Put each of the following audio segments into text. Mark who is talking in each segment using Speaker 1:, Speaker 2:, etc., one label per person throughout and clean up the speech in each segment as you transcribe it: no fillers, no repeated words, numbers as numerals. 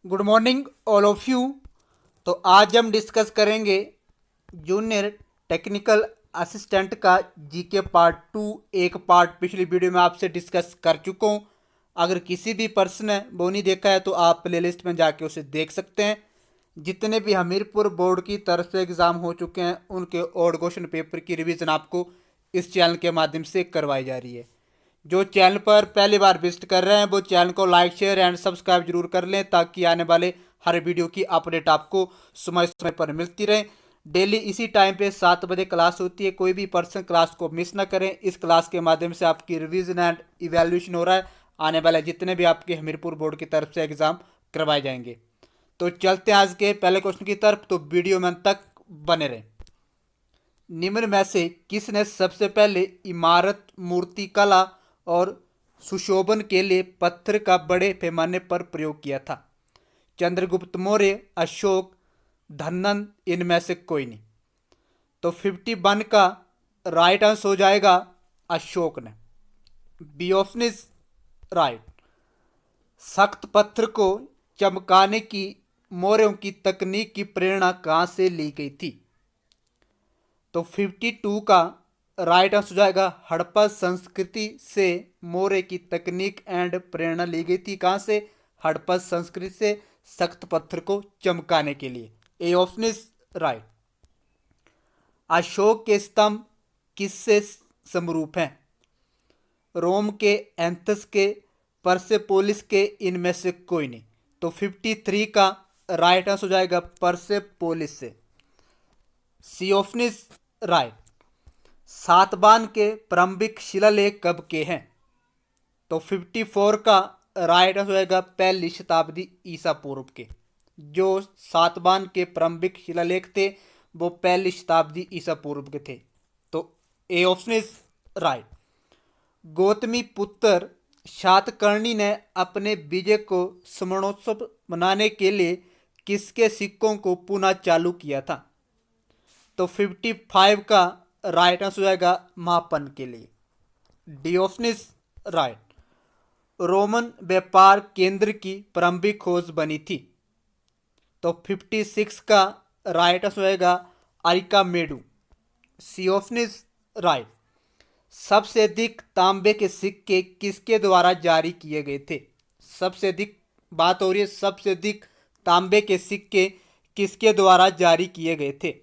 Speaker 1: Good morning all of you. तो आज हम डिस्कस करेंगे जूनियर टेक्निकल असिस्टेंट का जीके पार्ट टू। एक पार्ट पिछली वीडियो में आपसे डिस्कस कर चुका हूँ। अगर किसी भी पर्सन ने वो नहीं देखा है तो आप प्ले लिस्ट में जाके उसे देख सकते हैं। जितने भी हमीरपुर बोर्ड की तरफ से एग्ज़ाम हो चुके हैं उनके और क्वेश्चन पेपर की रिवीजन आपको इस चैनल के माध्यम से करवाई जा रही है। जो चैनल पर पहली बार विजिट कर रहे हैं वो चैनल को लाइक शेयर एंड सब्सक्राइब जरूर कर लें ताकि आने वाले हर वीडियो की अपडेट आपको समय समय पर मिलती रहे। डेली इसी टाइम पे 7 बजे क्लास होती है। कोई भी पर्सन क्लास को मिस ना करें। इस क्लास के माध्यम से आपकी रिवीजन एंड इवैल्यूएशन हो रहा है। आने वाले जितने भी आपके हमीरपुर बोर्ड की तरफ से एग्जाम करवाए जाएंगे। तो चलते हैं आज के पहले क्वेश्चन की तरफ। तो वीडियो में अंत तक बने रहें। निम्न में से किसने सबसे पहले इमारत, मूर्ति कला और सुशोभन के लिए पत्थर का बड़े पैमाने पर प्रयोग किया था? चंद्रगुप्त मौर्य, अशोक, धनन, इनमें से कोई नहीं। तो 51 का राइट आंसर हो जाएगा अशोक ने। B option is right. सख्त पत्थर को चमकाने की मौर्यों की तकनीक की प्रेरणा कहाँ से ली गई थी? तो 52 का राइट आंसर हो जाएगा हड़प्पा संस्कृति से मौर्य की तकनीक एंड प्रेरणा ली गई थी। कहाँ से? हड़प्पा संस्कृति से सख्त पत्थर को चमकाने के लिए। A option is right. Ashok के स्तंभ किससे समरूप हैं? रोम के, एंथस के, परसेपोलिस के, इनमें से कोई नहीं। तो 53 का राइट आंसर हो जाएगा परसेपोलिस से। C option is right. Satavahana के प्रारंभिक शिलालेख कब के हैं? तो 54 का राइट आंसर होगा पहली शताब्दी ईसा पूर्व के। जो सातवाहन के प्रारंभिक शिलालेख थे वो पहली शताब्दी ईसा पूर्व के थे। तो A option is right. Gautami पुत्र शातकर्णी ने अपने विजय को स्मरणोत्सव मनाने के लिए किसके सिक्कों को पुनः चालू किया था? तो 55 का राइट आंसर हो जाएगा मापन के लिए। D option is right. Roman व्यापार केंद्र की प्रारंभिक खोज बनी थी। तो 56 का राइट आंसर होएगा Arikamedu. C option is right. सबसे अधिक तांबे के सिक्के किसके द्वारा जारी किए गए थे? सबसे अधिक बात हो रही है, सबसे अधिक तांबे के सिक्के किसके द्वारा जारी किए गए थे?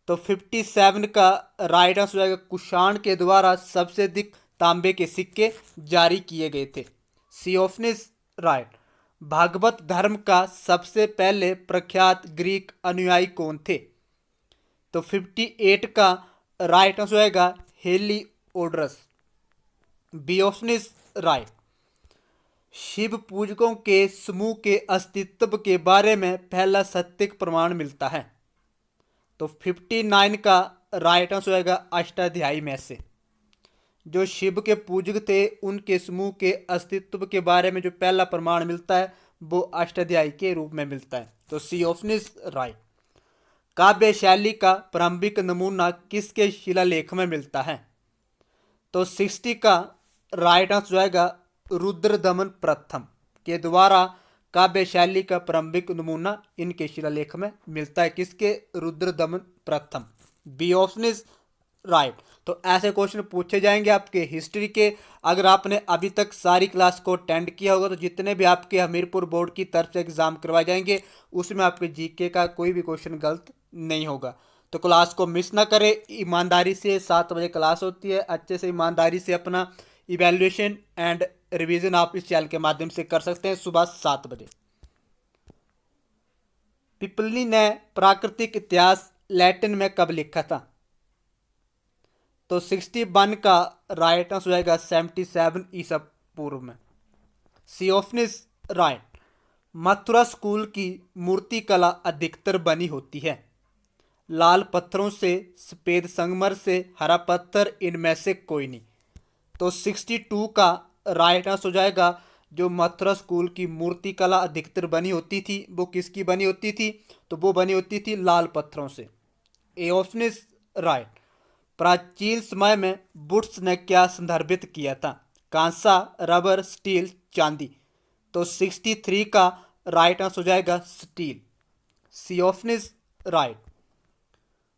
Speaker 1: तो 57 का राइट आंसर हो जाएगा कुषाण के द्वारा सबसे अधिक तांबे के सिक्के जारी किए गए थे। C option is right. Bhagavata धर्म का सबसे पहले प्रख्यात ग्रीक अनुयायी कौन थे? तो 58 का राइट आंसर होएगा Heliodorus. B option is right. Shiva पूजकों के समूह के अस्तित्व के बारे में पहला सत्य प्रमाण मिलता है। तो 59 का राइट आंसर होएगा अष्टाध्यायी में से। जो शिव के पूजक थे उनके समूह के अस्तित्व के बारे में जो पहला प्रमाण मिलता है वो अष्टाध्यायी के रूप में मिलता है। तो सी ऑप्शन इज राइट। काव्य शैली का प्रारंभिक नमूना किसके शिलालेख में मिलता है? तो 60 का राइट आंसर जाएगा रुद्रदमन प्रथम के द्वारा काव्य शैली का प्रारंभिक नमूना इनके शिलालेख में मिलता है। किसके? रुद्रदमन प्रथम। B option is right. तो ऐसे क्वेश्चन पूछे जाएंगे आपके हिस्ट्री के। अगर आपने अभी तक सारी क्लास को अटेंड किया होगा तो जितने भी आपके हमीरपुर बोर्ड की तरफ से एग्जाम करवाए जाएंगे उसमें आपके जीके का कोई भी क्वेश्चन गलत नहीं होगा। तो क्लास को मिस ना करें। ईमानदारी से 7 बजे क्लास होती है। अच्छे से ईमानदारी से अपना इवैल्यूएशन एंड रिवीजन आप इस चैनल के माध्यम से कर सकते हैं सुबह 7 बजे। पिपली ने प्राकृतिक इतिहास लैटिन में कब लिखा था? तो 61 का राइट आंसर हो जाएगा 77 ईसा पूर्व में। C option is right. Mathura school की मूर्ति कला अधिकतर बनी होती है लाल पत्थरों से, सफेद संगमर से, हरा पत्थर, इनमें से कोई नहीं। तो 62 का राइट आंसर हो जाएगा जो मथुरा स्कूल की मूर्ति कला अधिकतर बनी होती थी वो किसकी बनी होती थी? तो वो बनी होती थी लाल पत्थरों से। A option is right. प्राचीन समय में वुड्स ने क्या संदर्भित किया था? कांसा, रबर, स्टील, चांदी। तो 63 का राइट आंसर हो जाएगा steel. C option is right.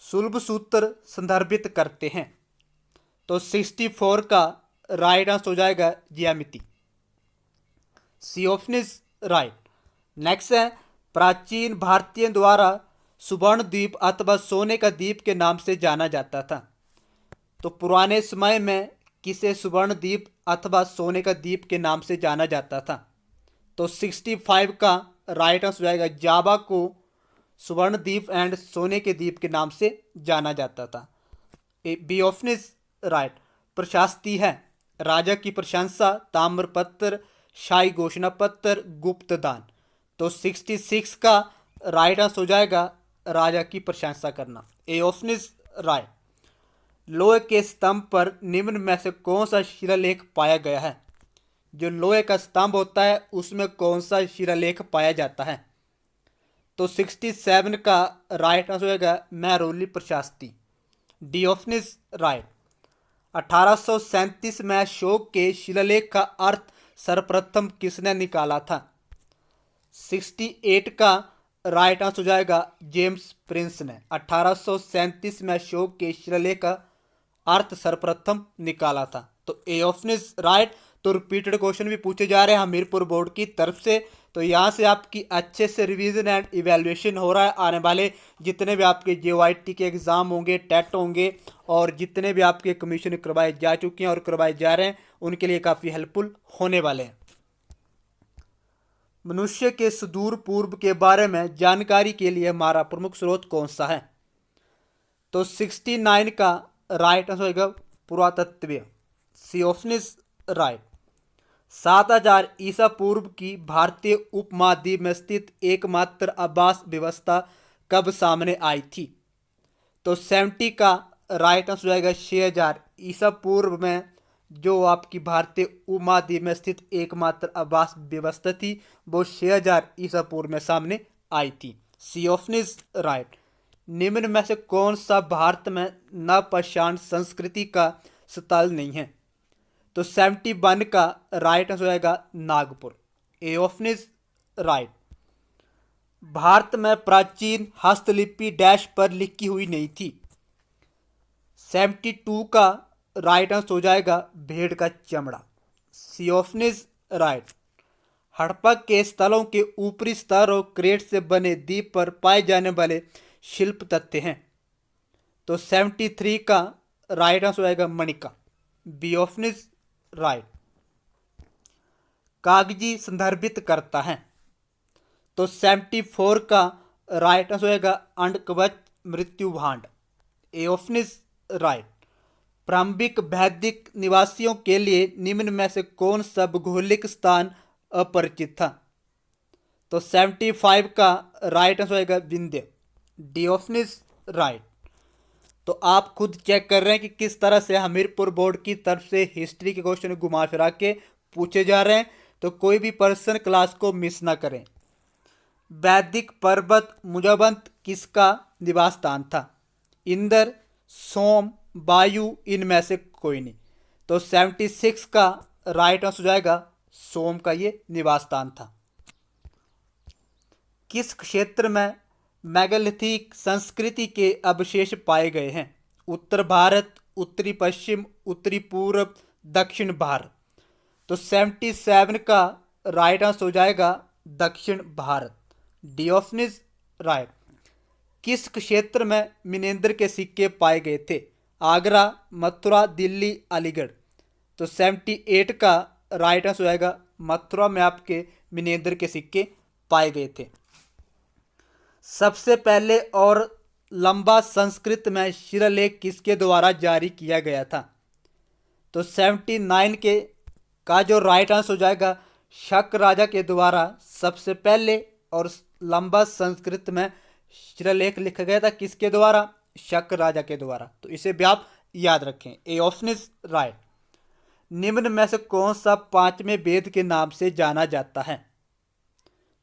Speaker 1: Sulba Sutra संदर्भित करते हैं, तो 64 का राइट आंसर हो जाएगा ज्यामिति। C option is right. Next है, प्राचीन भारतीयों द्वारा सुवर्ण द्वीप अथवा सोने का द्वीप के नाम से जाना जाता था। तो पुराने समय में किसे सुवर्ण द्वीप अथवा सोने का द्वीप के नाम से जाना जाता था? तो 65 का राइट आंसर हो जाएगा जावा को सुवर्ण द्वीप एंड सोने के द्वीप के नाम से जाना जाता था। B option is right. प्रशास्ति है राजा की प्रशंसा, ताम्रपत्र, शाही घोषणा पत्र, गुप्त दान। तो 66 का राइट आंसर हो जाएगा राजा की प्रशंसा करना। A option is right. लोहे के स्तंभ पर निम्न में से कौन सा शिलालेख पाया गया है? जो लोहे का स्तंभ होता है उसमें कौन सा शिलालेख पाया जाता है? तो 67 का राइट आंसर होगा Mehrauli Prashasti. D option is right. 1837 में अशोक के शिलालेख का अर्थ सर्वप्रथम किसने निकाला था? 68 का राइट आंसर हो जाएगा जेम्स प्रिंस ने 1837 में अशोक के शिलालेख का अर्थ सर्वप्रथम निकाला था। तो ए ऑप्शन इज राइट। तो रिपीटेड क्वेश्चन भी पूछे जा रहे हैं हमीरपुर बोर्ड की तरफ से, तो यहाँ से आपकी अच्छे से रिवीजन एंड इवैल्यूएशन हो रहा है। आने वाले जितने भी आपके JOIT के एग्ज़ाम होंगे, टेट होंगे, और जितने भी आपके कमीशन करवाए जा चुके हैं और करवाए जा रहे हैं, उनके लिए काफ़ी हेल्पफुल होने वाले हैं। मनुष्य के सुदूर पूर्व के बारे में जानकारी के लिए हमारा प्रमुख स्रोत कौन सा है? तो 69 का राइट आंसर होगा पुरातत्व। C option is right. 7000 ईसा पूर्व की भारतीय उपमहाद्वीप में स्थित एकमात्र आवास व्यवस्था कब सामने आई थी? तो 70 का राइट आंसर हो जाएगा 6000 ईसा पूर्व में जो आपकी भारतीय उपमहाद्वीप में स्थित एकमात्र आवास व्यवस्था थी वो 6000 ईसा पूर्व में सामने आई थी। C option is right. निम्न में से कौन सा भारत में नवपाषाण संस्कृति का स्थल नहीं है? तो 71 का राइट आंसर हो जाएगा Nagpur. A option is right. Bharat में प्राचीन हस्तलिपि डैश पर लिखी हुई नहीं थी। 72 का राइट आंसर हो जाएगा भेड़ का चमड़ा। C option is right. Harappa के स्थलों के ऊपरी स्तर और क्रेट से बने द्वीप पर पाए जाने वाले शिल्प तथ्य हैं। तो 73 का राइट आंसर हो जाएगा मणिका। B option is right. कागजी संदर्भित करता है। तो 74 का राइट आंसर होगा अंडकवच मृत्यु भांड। A option is right. प्रारंभिक वैदिक निवासियों के लिए निम्न में से कौन सा भौगोलिक स्थान अपरिचित था? तो 75 का राइट आंसर होगा Vindhya. D option is right. तो आप खुद चेक कर रहे हैं कि किस तरह से हमीरपुर बोर्ड की तरफ से हिस्ट्री के क्वेश्चन घुमा फिरा के पूछे जा रहे हैं, तो कोई भी पर्सन क्लास को मिस ना करें। वैदिक पर्वत मुजाबंत किसका निवास स्थान था? इंद्र, सोम, वायु, इनमें से कोई नहीं। तो 76 का राइट आंसर हो जाएगा सोम का ये निवास स्थान था। किस क्षेत्र में मेगालिथिक संस्कृति के अवशेष पाए गए हैं? उत्तर भारत, उत्तरी पश्चिम, उत्तरी पूर्व, दक्षिण भारत। तो 77 का राइट आंसर हो जाएगा दक्षिण Bharat. D option is right. किस क्षेत्र में मिनेंद्र के सिक्के पाए गए थे? आगरा, मथुरा, दिल्ली, अलीगढ़। तो 78 का राइट आंसर हो जाएगा मथुरा में आपके मिनेंद्र के सिक्के पाए गए थे। सबसे पहले और लंबा संस्कृत में शिलालेख किसके द्वारा जारी किया गया था? तो 79 के का जो राइट आंसर हो जाएगा शक राजा के द्वारा सबसे पहले और लंबा संस्कृत में शिलालेख लिखा गया था। किसके द्वारा? शक राजा के द्वारा। तो इसे भी आप याद रखें। A option is right. निम्न में से कौन सा पांचवें वेद के नाम से जाना जाता है?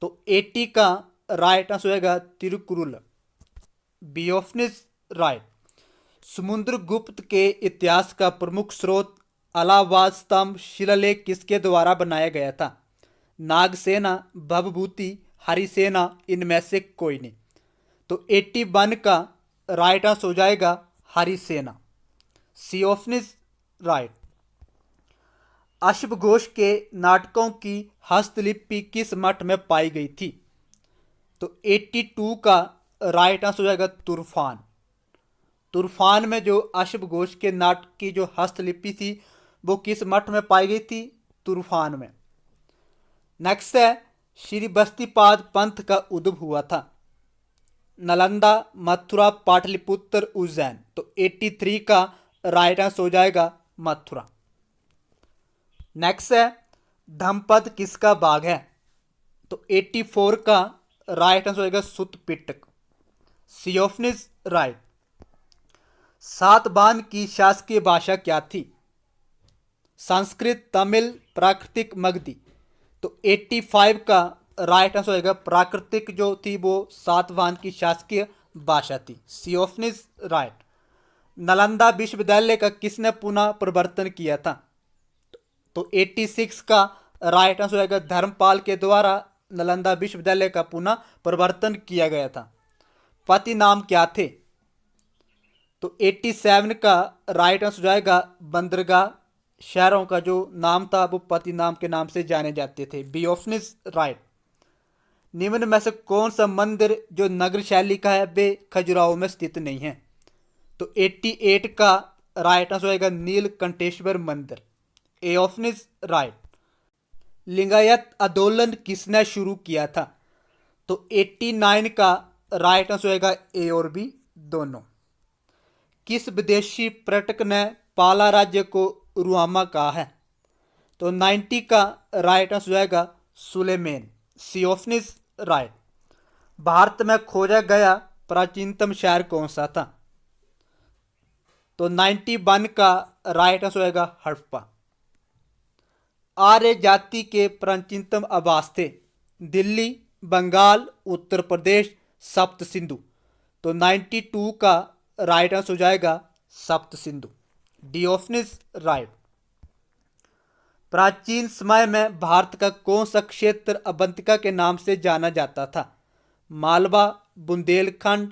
Speaker 1: तो 80 का राइट आंसर होगा Tirukkural. B option is right. Samudragupta के इतिहास का प्रमुख स्रोत अलाहाबाद स्तंभ शिलालेख किसके द्वारा बनाया गया था? नागसेना, भवभूति, हरिसेना, इनमें से कोई नहीं। तो 81 का राइट आंसर हो जाएगा Harisena. C option is right. अश्व घोष के नाटकों की हस्तलिपि किस मठ में पाई गई थी? तो 82 का राइट आंसर हो जाएगा तूफान। तूफान में जो अश्व घोष के नाटक की जो हस्तलिपि थी वो किस मठ में पाई गई थी? तूफान में। नेक्स्ट है, श्री बस्तीपाद पंथ का उद्भव हुआ था? नालंदा, मथुरा, पाटलिपुत्र, उज्जैन। तो 83 का राइट आंसर हो जाएगा मथुरा। नेक्स्ट है, धम्मपद किसका बाग है? तो 84 का राइट आंसर हो जाएगा Sutta Pitaka. C option is right. Satavahana की शासकीय भाषा क्या थी? संस्कृत, तमिल, प्राकृतिक, मगधी। तो 85 का राइट आंसर हो जाएगा प्राकृतिक जो थी वो सातवाहन की शासकीय भाषा थी। C option is right. Nalanda विश्वविद्यालय का किसने पुनः प्रवर्तन किया था? तो 86 का राइट आंसर हो जाएगा धर्मपाल के द्वारा नालंदा विश्वविद्यालय का पुनः प्रवर्तन किया गया था। पति नाम क्या थे? तो 87 का राइट आंसर हो जाएगा बंदरगाह। शहरों का जो नाम था वो पति नाम के नाम से जाने जाते थे। B option is right. निम्न में से कौन सा मंदिर जो नगर शैली का है वे खजुराहो में स्थित नहीं है? तो 88 का राइट आंसर होगा नीलकंठेश्वर मंदिर। A option is right. Lingayat आंदोलन किसने शुरू किया था? तो 89 का राइट आंसर होगा ए और बी दोनों। किस विदेशी पर्यटक ने पाला राज्य को रुआमा कहा है? तो 90 का राइट आंसर जाएगा Sulaiman. C option is right. Bharat में खोजा गया प्राचीनतम शहर कौन सा था? तो 91 का राइट आंसर होगा हड़प्पा। आर्य जाति के प्राचीनतम आवास थे? दिल्ली, बंगाल, उत्तर प्रदेश, सप्त सिंधु। तो 92 का राइट आंसर हो जाएगा सप्त Sindhu. D option is right. प्राचीन समय में भारत का कौन सा क्षेत्र अवंतिका के नाम से जाना जाता था? मालवा, बुंदेलखंड,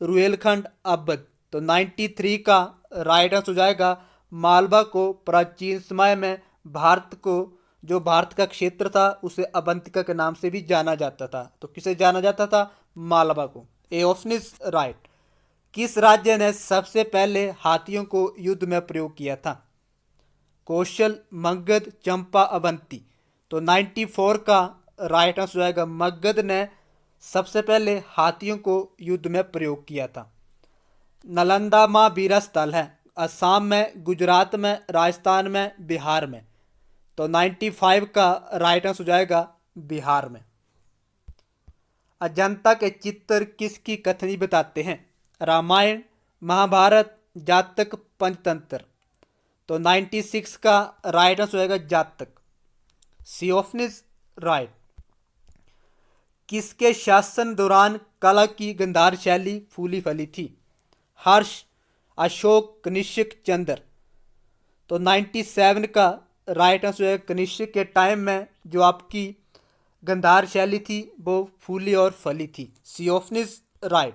Speaker 1: रुहेलखंड, अवध। तो 93 का राइट आंसर हो जाएगा मालवा को प्राचीन समय में भारत को जो भारत का क्षेत्र था उसे अवंतिका के नाम से भी जाना जाता था। तो किसे जाना जाता था? मालवा को। A option is right. किस राज्य ने सबसे पहले हाथियों को युद्ध में प्रयोग किया था? कौशल, मगध, चंपा, अवंती। तो 94 का राइट आंसर आएगा मगध ने सबसे पहले हाथियों को युद्ध में प्रयोग किया था। नालंदा मां वीरा स्थल है असम में, गुजरात में, राजस्थान में, बिहार में। तो 95 का राइट आंसर जाएगा बिहार में। अजंता के चित्र किसकी कथनी बताते हैं? रामायण, महाभारत, जातक, पंचतंत्र। तो 96 का राइट आंसर होगा Jataka. C option is right. किसके शासन दौरान कला की गंधार शैली फूली फली थी? हर्ष, अशोक, कनिष्क, चंद्र। तो 97 का राइट आंसर है कनिष्क के टाइम में जो आपकी गंधार शैली थी वो फूली और फली थी। C option is right.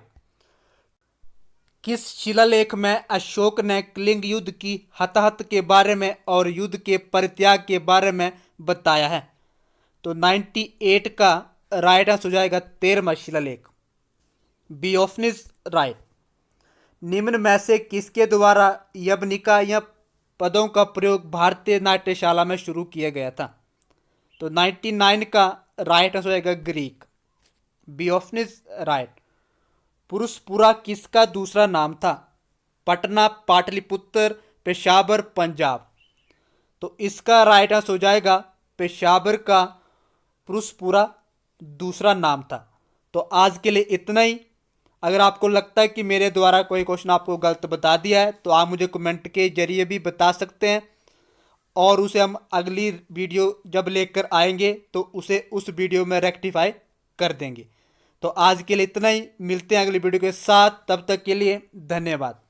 Speaker 1: किस शिलालेख में अशोक ने कलिंग युद्ध की हताहत के बारे में और युद्ध के परित्याग के बारे में बताया है? तो 98 का राइट आंसर हो जाएगा 13वां शिलालेख। B option is right. निम्न में से किसके द्वारा यवनिका या पदों का प्रयोग भारतीय नाट्यशाला में शुरू किया गया था? तो 99 का राइट आंसर होगा Greek. B option is right. Purushapura किसका दूसरा नाम था? पटना, पाटलिपुत्र, पेशावर, पंजाब। तो इसका राइट आंसर हो जाएगा पेशावर का पुरुषपुरा दूसरा नाम था। तो आज के लिए इतना ही। अगर आपको लगता है कि मेरे द्वारा कोई क्वेश्चन आपको गलत बता दिया है तो आप मुझे कमेंट के जरिए भी बता सकते हैं और उसे हम अगली वीडियो जब लेकर आएंगे तो उसे उस वीडियो में रेक्टिफाई कर देंगे। तो आज के लिए इतना ही। मिलते हैं अगली वीडियो के साथ। तब तक के लिए धन्यवाद।